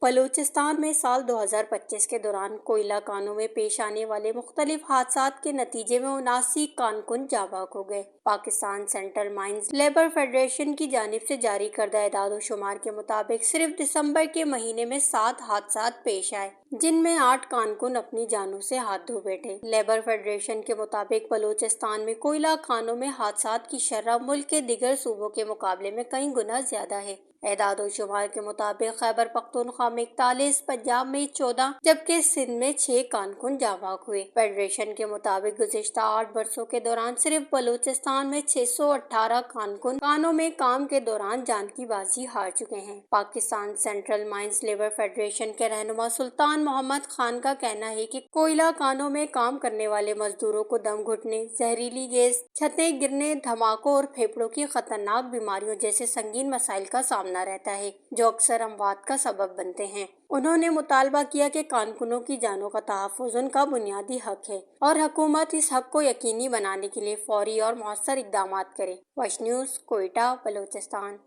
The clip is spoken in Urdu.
بلوچستان میں سال 2025 کے دوران کوئلہ کانوں میں پیش آنے والے مختلف حادثات کے نتیجے میں 79 کارکن جاں بحق ہو گئے۔ Pakistan central mines labour federation کی جانب سے جاری کردہ اعداد و شمار کے مطابق صرف دسمبر کے مہینے میں 7 حادثات پیش آئے، جن میں 8 کارکن اپنی جانوں سے ہاتھ دھو بیٹھے۔ لیبر فیڈریشن کے مطابق بلوچستان میں کوئلہ کانوں میں حادثات کی شرح ملک کے دیگر صوبوں کے مقابلے میں کئی گنا زیادہ ہے۔ اعداد و شمار کے مطابق خیبر پختونخوا میں 41، پنجاب میں 14 جبکہ سندھ میں 6 کارکن جاں بحق ہوئے۔ فیڈریشن کے مطابق گزشتہ 8 برسوں کے دوران صرف بلوچستان میں 618 کارکن کانوں میں کام کے دوران جان کی بازی ہار چکے ہیں۔ Pakistan central mines labour federation کے رہنما سلطان محمد خان کا کہنا ہے کہ کوئلہ کانوں میں کام کرنے والے مزدوروں کو دم گھٹنے، زہریلی گیس، چھتیں گرنے، دھماکوں اور پھیپھڑوں کی خطرناک بیماریوں جیسے سنگین مسائل کا سامنا رہتا ہے، جو اکثر اموات کا سبب بنتے ہیں۔ انہوں نے مطالبہ کیا کہ کارکنوں کی جانوں کا تحفظ ان کا بنیادی حق ہے اور حکومت اس حق کو یقینی بنانے کے لیے فوری اور مؤثر اقدامات کرے۔ وش نیوز، کوئٹہ، بلوچستان۔